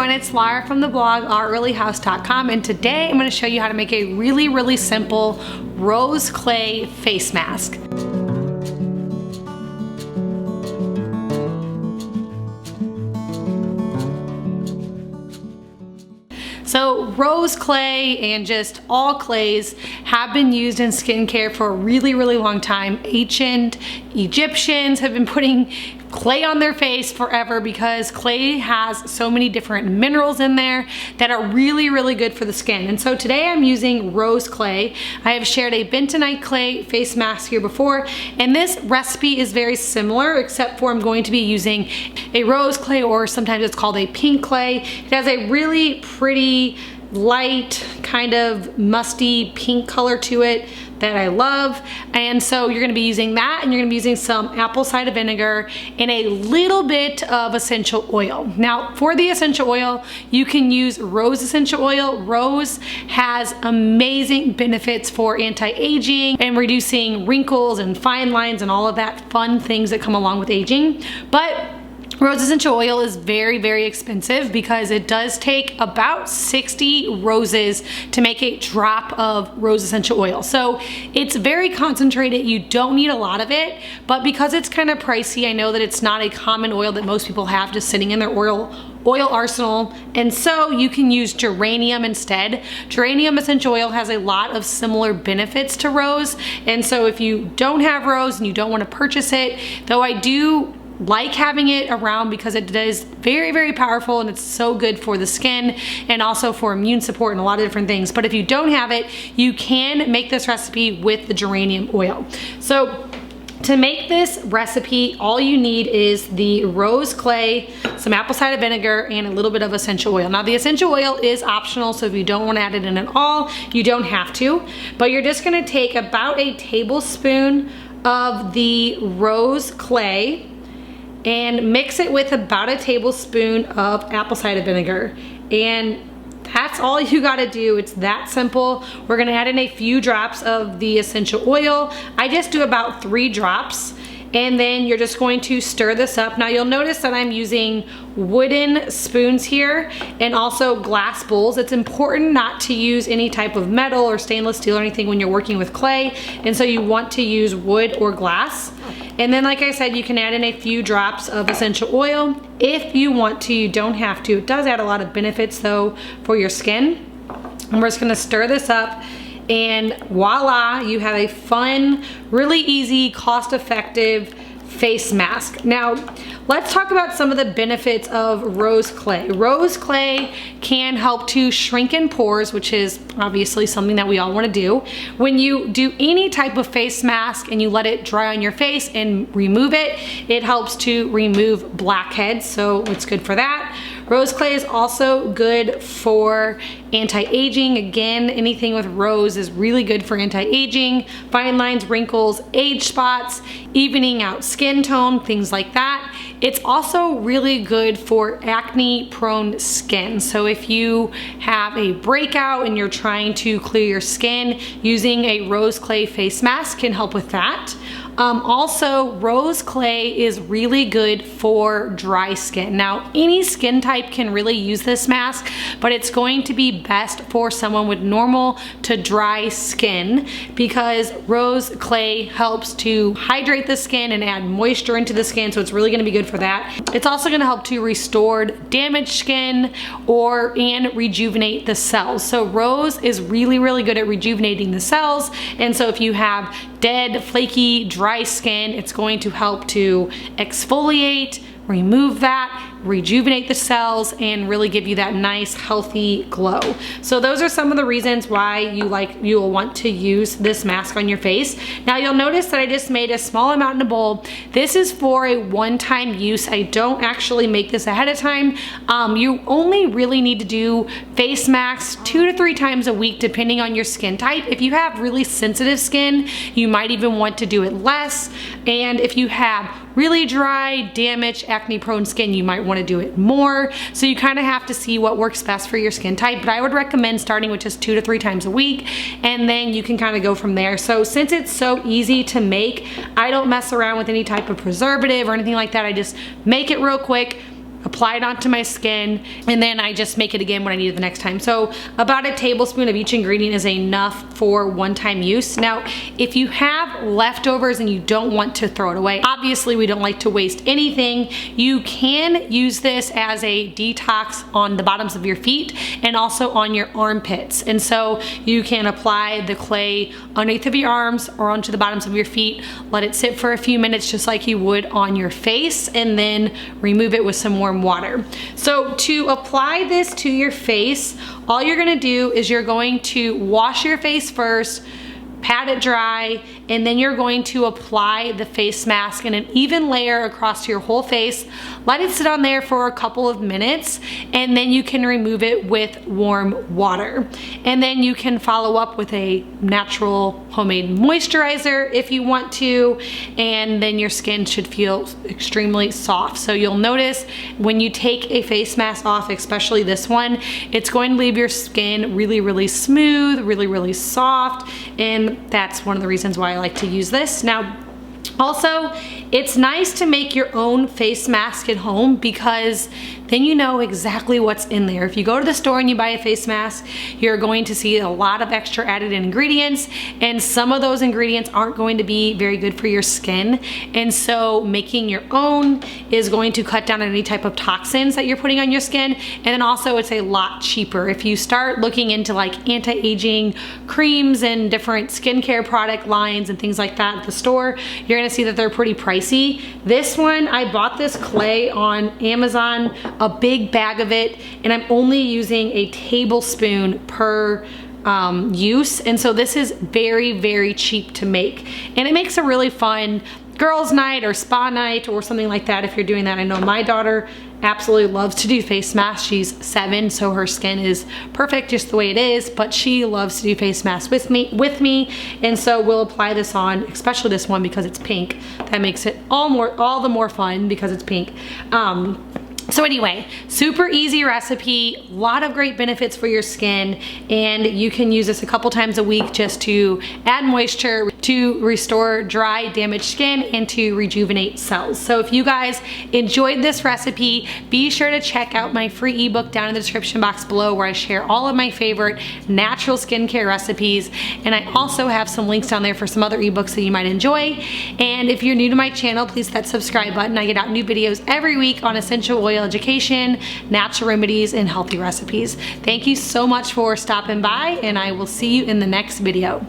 everyone, it's Laura from the blog OurEarlyHouse.com, and today I'm going to show you how to make a really simple rose clay face mask. So rose clay and just all clays have been used in skincare for a really long time. Ancient Egyptians have been putting clay on their face forever because clay has so many different minerals in there that are really good for the skin. And so today I'm using rose clay. I have shared a bentonite clay face mask here before, and this recipe is very similar except for I'm going to be using a rose clay, or sometimes it's called a pink clay. It has a really pretty light kind of musty pink color to it that I love. And so you're gonna be using that, and you're gonna be using some apple cider vinegar and a little bit of essential oil. Now for the essential oil, you can use rose essential oil. Rose has amazing benefits for anti-aging and reducing wrinkles and fine lines and all of that fun things that come along with aging. But rose essential oil is very expensive because it does take about 60 roses to make a drop of rose essential oil. So it's very concentrated. You don't need a lot of it, but because it's kind of pricey, I know that it's not a common oil that most people have just sitting in their oil arsenal, and so you can use geranium instead. Geranium essential oil has a lot of similar benefits to rose, and so if you don't have rose and you don't want to purchase it, though I do like having it around because it is very powerful and it's so good for the skin and also for immune support and a lot of different things. But if you don't have it, you can make this recipe with the geranium oil. So to make this recipe, all you need is the rose clay, some apple cider vinegar, and a little bit of essential oil. Now the essential oil is optional, so if you don't want to add it in at all, you don't have to. But you're just gonna take about a tablespoon of the rose clay and mix it with about a tablespoon of apple cider vinegar. And that's all you gotta do. It's that simple. We're gonna add in a few drops of the essential oil. I just do about 3 drops. And then you're just going to stir this up. Now you'll notice that I'm using wooden spoons here and also glass bowls. It's important not to use any type of metal or stainless steel or anything when you're working with clay. And so you want to use wood or glass. And then like I said, you can add in a few drops of essential oil if you want to. You don't have to. It does add a lot of benefits though for your skin. And we're just gonna stir this up, and voila, you have a fun, really easy, cost-effective face mask. Now, let's talk about some of the benefits of rose clay. Rose clay can help to shrink in pores, which is obviously something that we all want to do. When you do any type of face mask and you let it dry on your face and remove it, it helps to remove blackheads, so it's good for that. Rose clay is also good for anti-aging. Again, anything with rose is really good for anti-aging, fine lines, wrinkles, age spots, evening out skin tone, things like that. It's also really good for acne-prone skin. So if you have a breakout and you're trying to clear your skin, using a rose clay face mask can help with that. Also, rose clay is really good for dry skin. Now, any skin type can really use this mask, but it's going to be best for someone with normal to dry skin because rose clay helps to hydrate the skin and add moisture into the skin, so it's really gonna be good for that. It's also gonna help to restore damaged skin and rejuvenate the cells. So rose is really good at rejuvenating the cells, and so if you have dead, flaky, dry skin, it's going to help to exfoliate, remove that, rejuvenate the cells, and really give you that nice healthy glow. So those are some of the reasons why you will want to use this mask on your face. Now you'll notice that I just made a small amount in a bowl. This is for a one-time use. I don't actually make this ahead of time. You only really need to do face masks 2 to 3 times a week depending on your skin type. If you have really sensitive skin, you might even want to do it less. And if you have really dry, damaged, acne-prone skin, you might want to do it more. So you kind of have to see what works best for your skin type, but I would recommend starting with just 2 to 3 times a week, and then you can kind of go from there. So since it's so easy to make, I don't mess around with any type of preservative or anything like that. I just make it real quick, apply it onto my skin, and then I just make it again when I need it the next time. So about a tablespoon of each ingredient is enough for one-time use. Now, if you have leftovers and you don't want to throw it away, obviously we don't like to waste anything, you can use this as a detox on the bottoms of your feet and also on your armpits. And so you can apply the clay underneath of your arms or onto the bottoms of your feet, let it sit for a few minutes just like you would on your face, and then remove it with some warm water. So to apply this to your face, all you're gonna do is you're going to wash your face first, pat it dry, and then you're going to apply the face mask in an even layer across your whole face. Let it sit on there for a couple of minutes, and then you can remove it with warm water. And then you can follow up with a natural homemade moisturizer if you want to, and then your skin should feel extremely soft. So you'll notice when you take a face mask off, especially this one, it's going to leave your skin really, really smooth, really, really soft, and that's one of the reasons why I like to use this. Now, also, it's nice to make your own face mask at home because then you know exactly what's in there. If you go to the store and you buy a face mask, you're going to see a lot of extra added ingredients, and some of those ingredients aren't going to be very good for your skin. And so making your own is going to cut down on any type of toxins that you're putting on your skin. And then also it's a lot cheaper. If you start looking into like anti-aging creams and different skincare product lines and things like that at the store, you're gonna see that they're pretty pricey. This one, I bought this clay on Amazon, a big bag of it, and I'm only using a tablespoon per use. And so this is very, very cheap to make. And it makes a really fun girls' night or spa night or something like that if you're doing that. I know my daughter absolutely loves to do face masks. She's 7, so her skin is perfect just the way it is, but she loves to do face masks with me, and so we'll apply this on, especially this one because it's pink. That makes it all the more fun because it's pink. So anyway, super easy recipe, a lot of great benefits for your skin, and you can use this a couple times a week just to add moisture, to restore dry, damaged skin, and to rejuvenate cells. So if you guys enjoyed this recipe, be sure to check out my free ebook down in the description box below where I share all of my favorite natural skincare recipes, and I also have some links down there for some other ebooks that you might enjoy. And if you're new to my channel, please hit that subscribe button. I get out new videos every week on essential oil education, natural remedies, and healthy recipes. Thank you so much for stopping by, and I will see you in the next video.